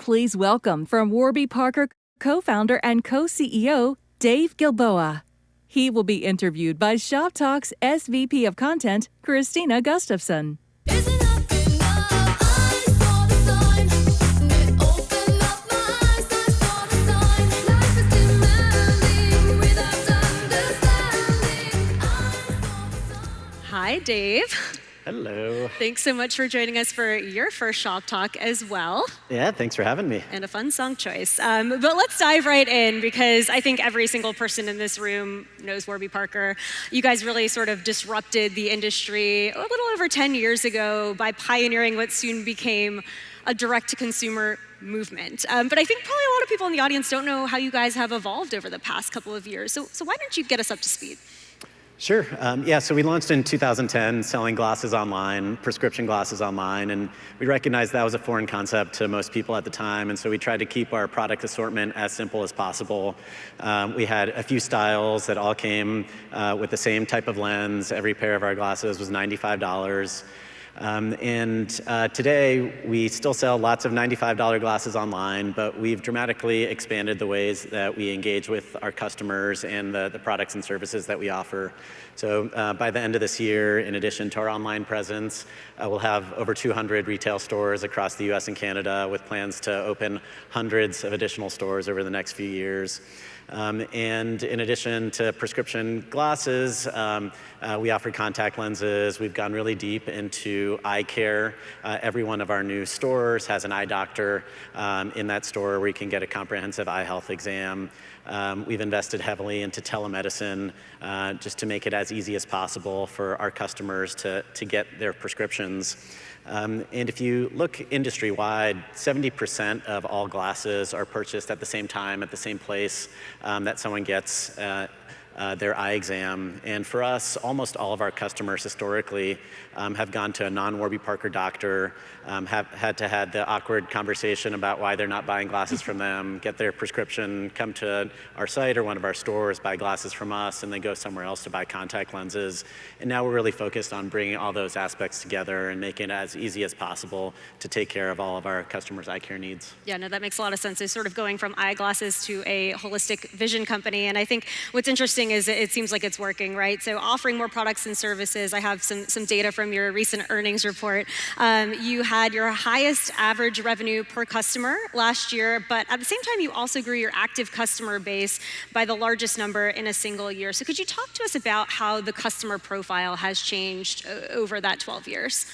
please welcome from Warby Parker co-founder and co-CEO, Dave Gilboa. He will be interviewed by Shop Talk's SVP of Content, Christina Gustafson. Hi, Dave. Hello. Thanks so much for joining us for your first Shop Talk as well. Yeah, thanks for having me. And a fun song choice. But let's dive right in because I think every single person in this room knows Warby Parker. You guys really sort of disrupted the industry a little over 10 years ago by pioneering what soon became a direct-to-consumer movement. But I think probably a lot of people in the audience don't know how you guys have evolved over the past couple of years. So why don't you get us up to speed? Sure. So we launched in 2010 selling glasses online, prescription glasses online, and we recognized that was a foreign concept to most people at the time, and so we tried to keep our product assortment as simple as possible. We had a few styles that all came with the same type of lens. Every pair of our glasses was $95. Today, we still sell lots of $95 glasses online, but we've dramatically expanded the ways that we engage with our customers and the products and services that we offer. So by the end of this year, in addition to our online presence, we'll have over 200 retail stores across the US and Canada with plans to open hundreds of additional stores over the next few years. And in addition to prescription glasses, we offer contact lenses. We've gone really deep into eye care. Every one of our new stores has an eye doctor in that store where you can get a comprehensive eye health exam. We've invested heavily into telemedicine just to make it as easy as possible for our customers to get their prescriptions. And if you look industry-wide, 70% of all glasses are purchased at the same time, at the same place that someone gets their eye exam. And for us, almost all of our customers historically have gone to a non-Warby Parker doctor, have had to have the awkward conversation about why they're not buying glasses from them, get their prescription, come to our site or one of our stores, buy glasses from us, and then go somewhere else to buy contact lenses. And now we're really focused on bringing all those aspects together and making it as easy as possible to take care of all of our customers' eye care needs. Yeah, no, that makes a lot of sense. It's sort of going from eyeglasses to a holistic vision company. And I think what's interesting is it seems like it's working, right? So offering more products and services. I have some data from your recent earnings report. You had your highest average revenue per customer last year, but at the same time, you also grew your active customer base by the largest number in a single year. So could you talk to us about how the customer profile has changed over that 12 years?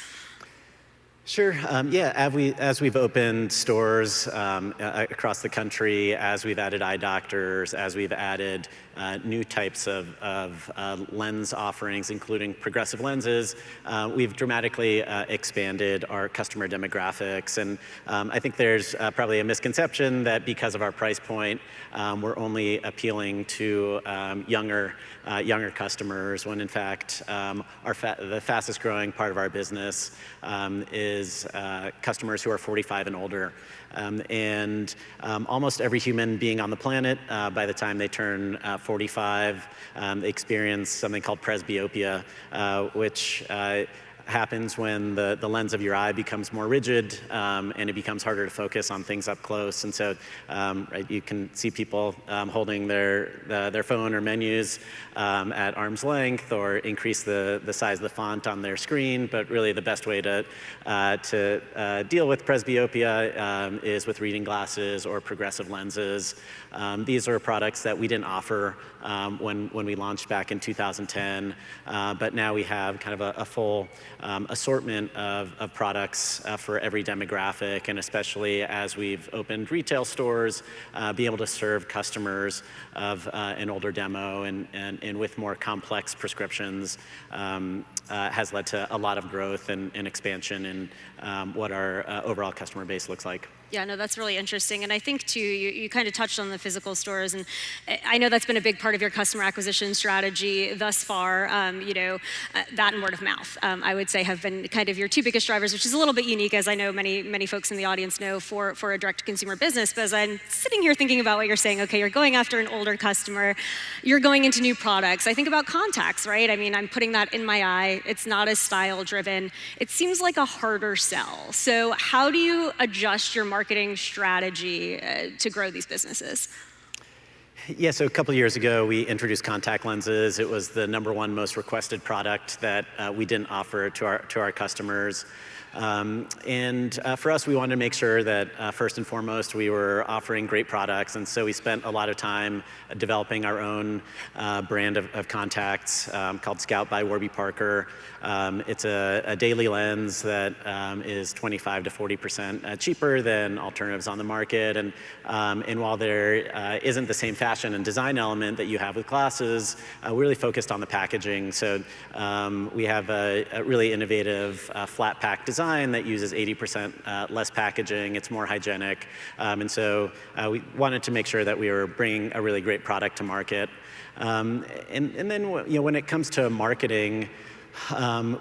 Sure. As we've opened stores across the country, as we've added eye doctors, as we've added new types of lens offerings, including progressive lenses, we've dramatically expanded our customer demographics. And I think there's probably a misconception that because of our price point, we're only appealing to younger customers, when in fact the fastest growing part of our business is customers who are 45 and older. Almost every human being on the planet, by the time they turn 45, they experience something called presbyopia, which happens when the lens of your eye becomes more rigid and it becomes harder to focus on things up close. And so you can see people holding their phone or menus at arm's length or increase the size of the font on their screen. But really the best way to deal with presbyopia is with reading glasses or progressive lenses. These are products that we didn't offer when we launched back in 2010, but now we have kind of a full assortment of products for every demographic, and especially as we've opened retail stores, be able to serve customers of an older demo and with more complex prescriptions has led to a lot of growth and expansion in what our overall customer base looks like. Yeah, no, that's really interesting. And I think, too, you kind of touched on the physical stores. And I know that's been a big part of your customer acquisition strategy thus far. That and word of mouth, I would say, have been kind of your two biggest drivers, which is a little bit unique, as I know many folks in the audience know, for a direct-to-consumer business. But as I'm sitting here thinking about what you're saying, okay, you're going after an older customer. You're going into new products. I think about contacts, right? I mean, I'm putting that in my eye. It's not as style-driven. It seems like a harder sell. So how do you adjust your marketing strategy to grow these businesses? Yeah, so a couple of years ago, we introduced contact lenses. It was the #1 most requested product that we didn't offer to our customers. For us, we wanted to make sure that first and foremost, we were offering great products. And so we spent a lot of time developing our own brand of contacts called Scout by Warby Parker. It's a daily lens that is 25 to 40% cheaper than alternatives on the market. And while there isn't the same fashion and design element that you have with glasses, we're really focused on the packaging. So we have a really innovative flat pack design that uses 80% less packaging. It's more hygienic. And so we wanted to make sure that we were bringing a really great product to market. And then when it comes to marketing,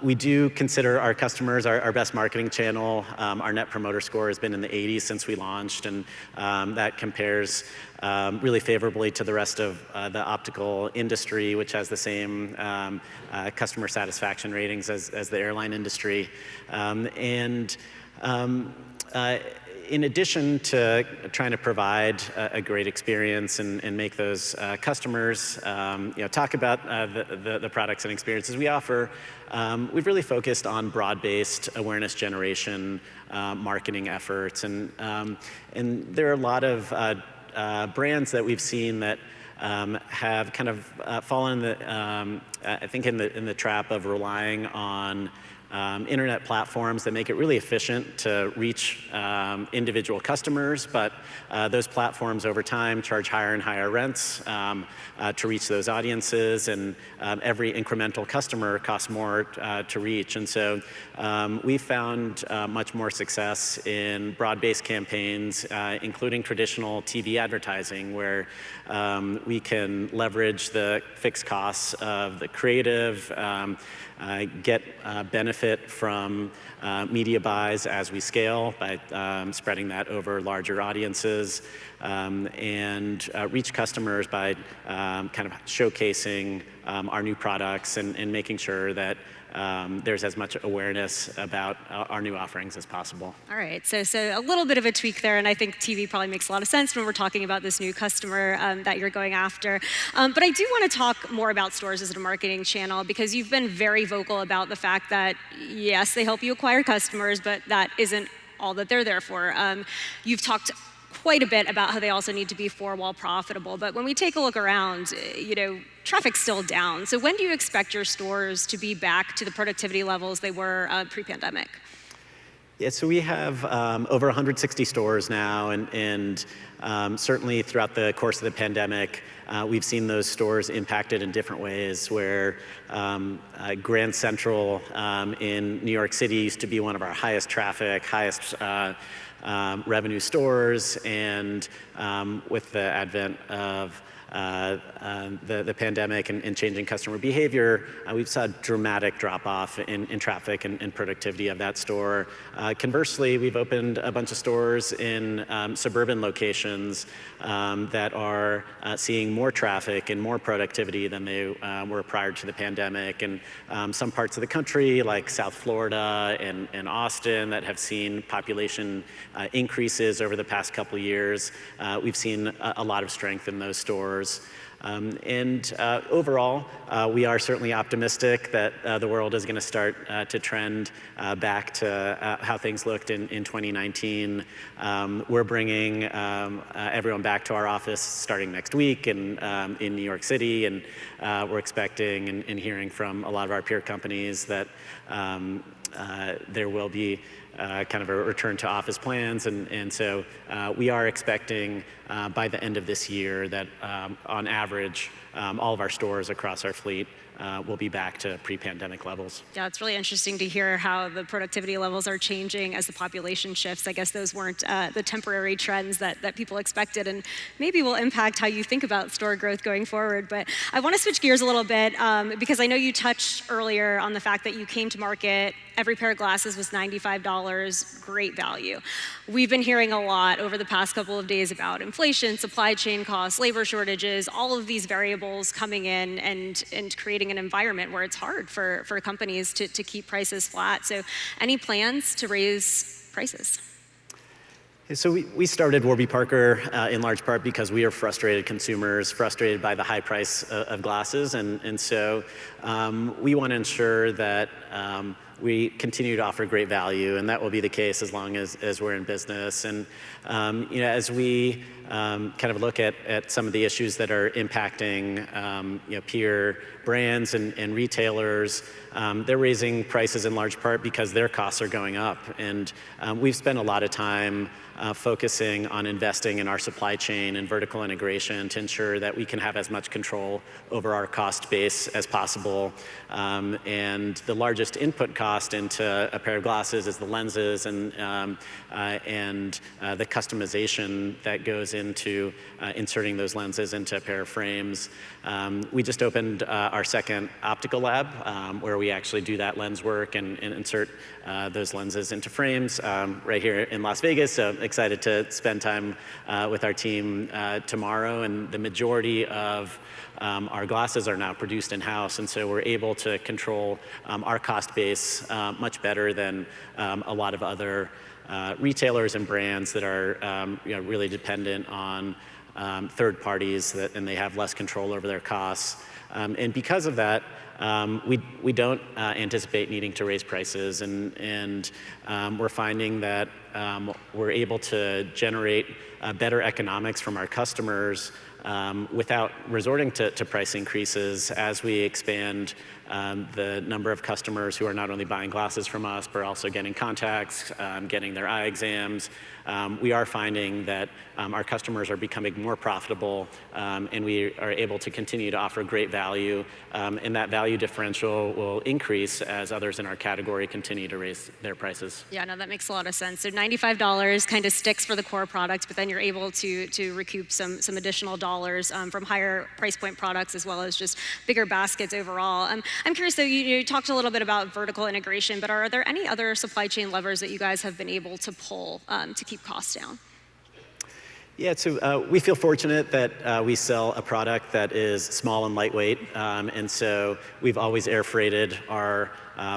we do consider our customers our best marketing channel. Our Net Promoter Score has been in the 80s since we launched, and that compares really favorably to the rest of the optical industry, which has the same customer satisfaction ratings as the airline industry. In addition to trying to provide a great experience and make those customers talk about the products and experiences we offer, we've really focused on broad-based awareness generation marketing efforts. And there are a lot of brands that we've seen that have kind of fallen, I think, in the trap of relying on internet platforms that make it really efficient to reach individual customers, but those platforms over time charge higher and higher rents to reach those audiences, and every incremental customer costs more to reach. And so we found much more success in broad-based campaigns, including traditional TV advertising, where we can leverage the fixed costs of the creative, get benefit from media buys as we scale by spreading that over larger audiences, and reach customers by kind of showcasing our new products and making sure that there's as much awareness about our new offerings as possible. All right, so a little bit of a tweak there, and I think TV probably makes a lot of sense when we're talking about this new customer that you're going after. But I do want to talk more about stores as a marketing channel, because you've been very vocal about the fact that, yes, they help you acquire customers, but that isn't all that they're there for. You've talked quite a bit about how they also need to be four-wall profitable. But when we take a look around, traffic's still down. So when do you expect your stores to be back to the productivity levels they were pre-pandemic? Yeah, so we have over 160 stores now, and certainly throughout the course of the pandemic, we've seen those stores impacted in different ways, where Grand Central in New York City used to be one of our highest traffic, highest revenue stores, and with the advent of the pandemic and changing customer behavior, we've saw a dramatic drop-off in traffic and productivity of that store. Conversely, we've opened a bunch of stores in suburban locations that are seeing more traffic and more productivity than they were prior to the pandemic. And some parts of the country, like South Florida and Austin, that have seen population increases over the past couple of years, we've seen a lot of strength in those stores. Overall, we are certainly optimistic that the world is going to start to trend back to how things looked in 2019. We're bringing everyone back to our office starting next week in New York City, and we're expecting and hearing from a lot of our peer companies that there will be kind of a return to office plans, and so we are expecting by the end of this year that on average all of our stores across our fleet will be back to pre-pandemic levels. Yeah, it's really interesting to hear how the productivity levels are changing as the population shifts. I guess those weren't the temporary trends that people expected, and maybe will impact how you think about store growth going forward. But I want to switch gears a little bit because I know you touched earlier on the fact that you came to market, every pair of glasses was $95, great value. We've been hearing a lot over the past couple of days about inflation, supply chain costs, labor shortages, all of these variables coming in and creating an environment where it's hard for companies to keep prices flat. So any plans to raise prices? So we started Warby Parker in large part because we are frustrated consumers, frustrated by the high price of glasses, and so we want to ensure that we continue to offer great value, and that will be the case as long as we're in business. And as we kind of look at some of the issues that are impacting peer brands and retailers, they're raising prices in large part because their costs are going up. And we've spent a lot of time focusing on investing in our supply chain and vertical integration to ensure that we can have as much control over our cost base as possible. And the largest input cost into a pair of glasses is the lenses and the customization that goes into inserting those lenses into a pair of frames. We just opened our second optical lab where we actually do that lens work and insert those lenses into frames right here in Las Vegas. So excited to spend time with our team tomorrow. And the majority of our glasses are now produced in-house, and so we're able to control our cost base much better than a lot of other retailers and brands that are really dependent on third parties and they have less control over their costs. And because of that, we don't anticipate needing to raise prices, and we're finding that we're able to generate better economics from our customers without resorting to price increases as we expand the number of customers who are not only buying glasses from us, but also getting contacts, getting their eye exams. We are finding that our customers are becoming more profitable, and we are able to continue to offer great value, and that value differential will increase as others in our category continue to raise their prices. Yeah, no, that makes a lot of sense. So $95 kind of sticks for the core products, but then you're able to recoup some additional dollars from higher price point products as well as just bigger baskets overall. I'm curious, though, you talked a little bit about vertical integration, but are there any other supply chain levers that you guys have been able to pull to keep costs down? Yeah, so we feel fortunate that we sell a product that is small and lightweight, and so we've always air freighted our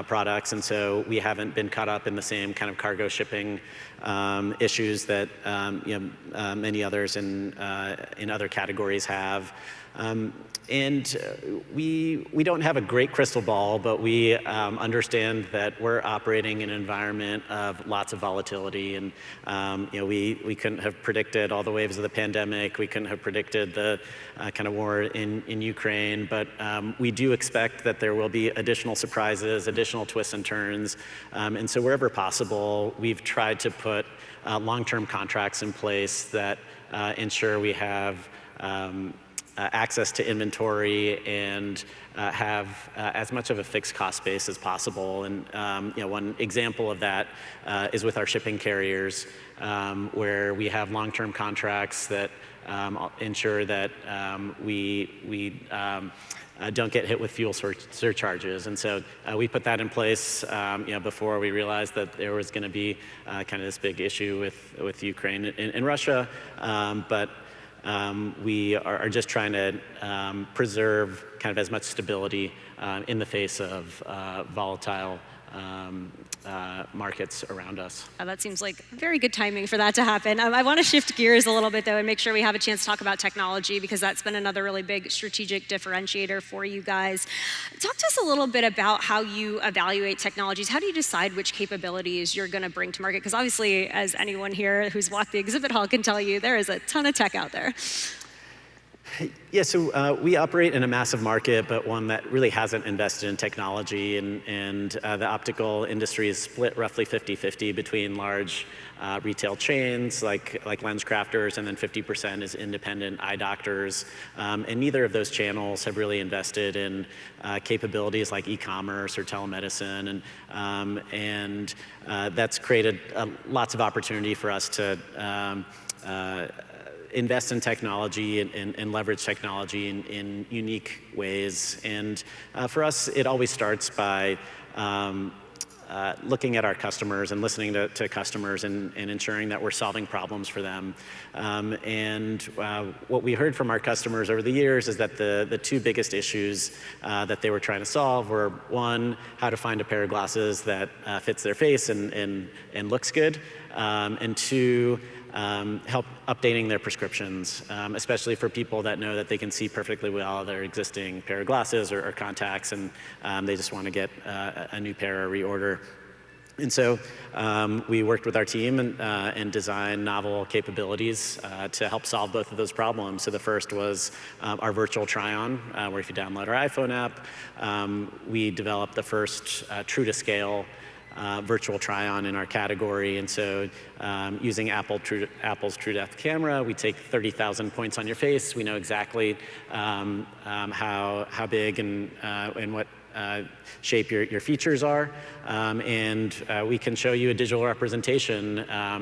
products, and so we haven't been caught up in the same kind of cargo shipping issues that many others in other categories have. And we don't have a great crystal ball, but we understand that we're operating in an environment of lots of volatility, and we couldn't have predicted all the waves of the pandemic. We couldn't have predicted the kind of war in Ukraine, but we do expect that there will be additional surprises, additional twists and turns, and so wherever possible, we've tried to put long-term contracts in place that ensure we have access to inventory and have as much of a fixed cost base as possible. And one example of that is with our shipping carriers, where we have long-term contracts that ensure that we don't get hit with fuel surcharges. And so we put that in place before we realized that there was going to be kind of this big issue with Ukraine and Russia. But we are just trying to preserve kind of as much stability in the face of volatile markets around us. That seems like very good timing for that to happen. I want to shift gears a little bit, though, and make sure we have a chance to talk about technology, because that's been another really big strategic differentiator for you guys. Talk to us a little bit about how you evaluate technologies. How do you decide which capabilities you're going to bring to market? Because obviously, as anyone here who's walked the exhibit hall can tell you, there is a ton of tech out there. Yeah, so we operate in a massive market, but one that really hasn't invested in technology, and the optical industry is split roughly 50-50 between large retail chains like lens crafters, and then 50% is independent eye doctors. And neither of those channels have really invested in capabilities like e-commerce or telemedicine, and that's created lots of opportunity for us to invest in technology and leverage technology in unique ways. And for us, it always starts by looking at our customers and listening to customers and ensuring that we're solving problems for them. And what we heard from our customers over the years is that the two biggest issues that they were trying to solve were, one, how to find a pair of glasses that fits their face and looks good, and two, help updating their prescriptions, especially for people that know that they can see perfectly well their existing pair of glasses or contacts, and they just want to get a new pair or reorder. And so we worked with our team and designed novel capabilities to help solve both of those problems. So the first was our virtual try-on, where if you download our iPhone app, we developed the first true-to-scale virtual try-on in our category. And so using Apple's True-Depth camera, we take 30,000 points on your face. We know exactly how big and what shape your features are, and we can show you a digital representation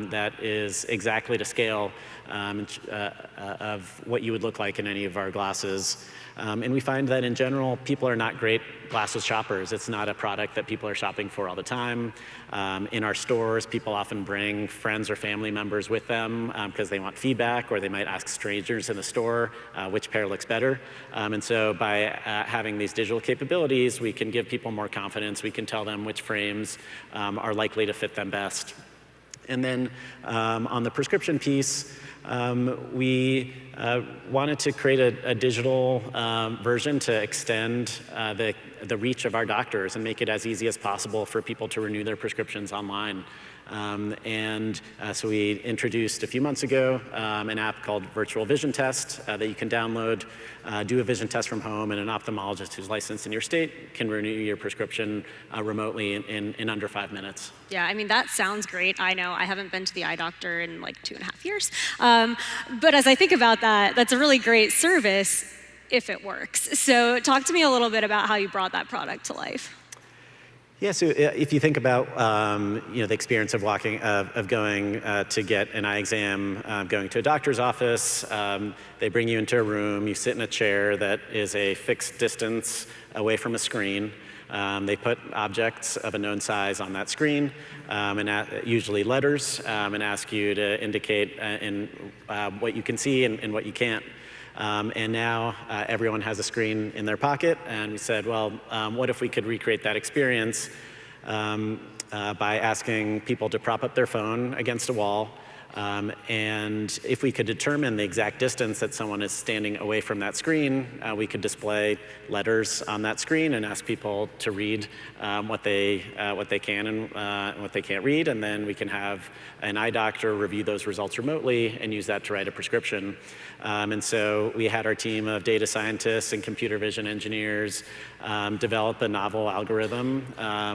that is exactly to scale of what you would look like in any of our glasses. And we find that in general, people are not great glasses shoppers. It's not a product that people are shopping for all the time. In our stores, people often bring friends or family members with them because they want feedback, or they might ask strangers in the store which pair looks better. And so by having these digital capabilities, we can give people more confidence. We can tell them which frames are likely to fit them best. And then on the prescription piece, we wanted to create a digital version to extend the reach of our doctors and make it as easy as possible for people to renew their prescriptions online. So we introduced a few months ago an app called Virtual Vision Test that you can download, do a vision test from home, and an ophthalmologist who's licensed in your state can renew your prescription remotely in under 5 minutes. Yeah, I mean, that sounds great. I know I haven't been to the eye doctor in like 2.5 years. But as I think about that, that's a really great service if it works. So talk to me a little bit about how you brought that product to life. Yeah, so if you think about the experience of going to get an eye exam, going to a doctor's office, they bring you into a room, you sit in a chair that is a fixed distance away from a screen. They put objects of a known size on that screen, and usually letters, and ask you to indicate in what you can see and what you can't. And now everyone has a screen in their pocket, and we said, well, what if we could recreate that experience by asking people to prop up their phone against a wall, and if we could determine the exact distance that someone is standing away from that screen, we could display letters on that screen and ask people to read what they can and what they can't read, and then we can have an eye doctor review those results remotely and use that to write a prescription. And so we had our team of data scientists and computer vision engineers develop a novel algorithm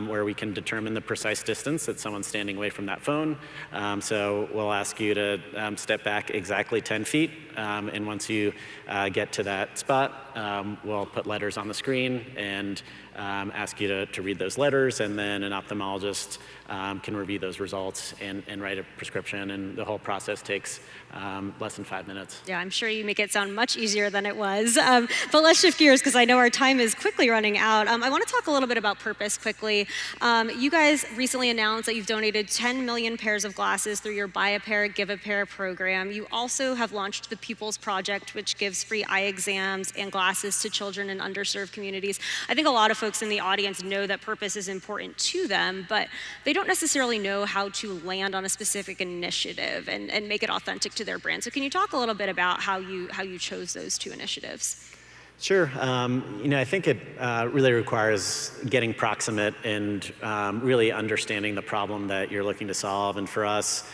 where we can determine the precise distance that someone's standing away from that phone. So we'll ask you to step back exactly 10 feet, and once you get to that spot, we'll put letters on the screen and ask you to read those letters, and then an ophthalmologist can review those results and write a prescription, and the whole process takes less than 5 minutes. Yeah, I'm sure you make it sound much easier than it was. But let's shift gears because I know our time is quickly running out. I want to talk a little bit about purpose quickly. You guys recently announced that you've donated 10 million pairs of glasses through your Buy a Pair, Give a Pair program. You also have launched the Pupils Project, which gives free eye exams and glasses to children in underserved communities. I think a lot of folks in the audience know that purpose is important to them, but they don't necessarily know how to land on a specific initiative and make it authentic to their brand. So can you talk a little bit about how you chose those two initiatives? Sure. I think it really requires getting proximate and really understanding the problem that you're looking to solve. And for us,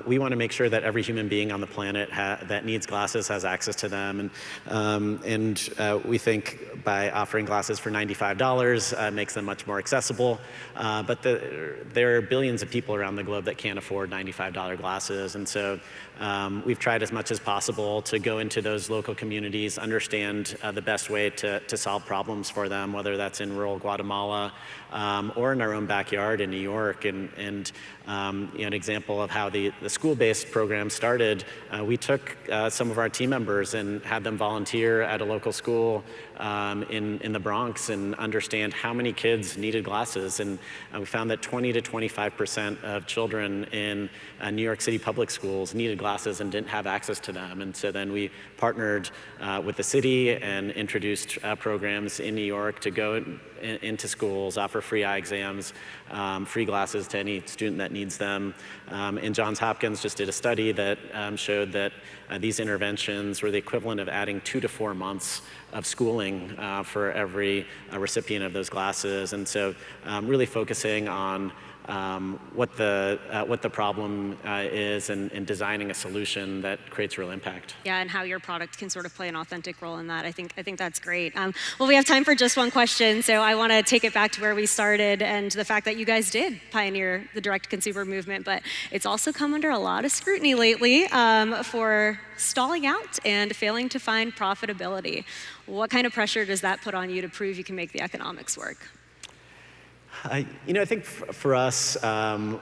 we want to make sure that every human being on the planet that needs glasses has access to them. And we think by offering glasses for $95 makes them much more accessible. But there are billions of people around the globe that can't afford $95 glasses. And so we've tried as much as possible to go into those local communities, understand the best way to solve problems for them, whether that's in rural Guatemala or in our own backyard in New York. And an example of how the school-based program started, we took some of our team members and had them volunteer at a local school in the Bronx and understand how many kids needed glasses. And we found that 20 to 25% of children in New York City public schools needed glasses and didn't have access to them. And so then we partnered with the city and introduced programs in New York to go into schools, offer free eye exams, free glasses to any student that needs them. And And Johns Hopkins just did a study that showed that these interventions were the equivalent of adding 2 to 4 months of schooling for every recipient of those glasses. And so really focusing on what the problem is and designing a solution that creates real impact. Yeah, and how your product can sort of play an authentic role in that. I think that's great. Well, we have time for just one question, so I want to take it back to where we started and the fact that you guys did pioneer the direct-to-consumer movement, but it's also come under a lot of scrutiny lately for stalling out and failing to find profitability. What kind of pressure does that put on you to prove you can make the economics work? I think for us,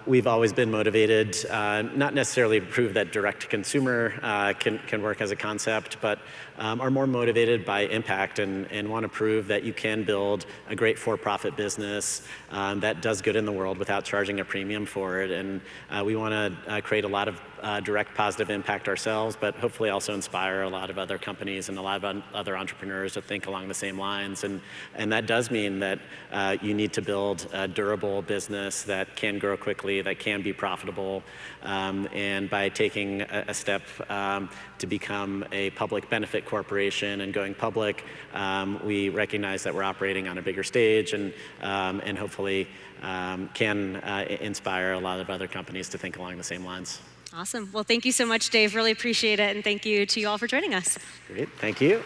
we've always been motivated, not necessarily to prove that direct-to-consumer can work as a concept, but are more motivated by impact and want to prove that you can build a great for-profit business that does good in the world without charging a premium for it. And we want to create a lot of direct positive impact ourselves, but hopefully also inspire a lot of other companies and a lot of other entrepreneurs to think along the same lines. And that does mean that you need to build a durable business that can grow quickly, that can be profitable. And by taking a step to become a public benefit corporation and going public, we recognize that we're operating on a bigger stage and hopefully can inspire a lot of other companies to think along the same lines. Awesome. Well, thank you so much, Dave. Really appreciate it. And thank you to you all for joining us. Great. Thank you.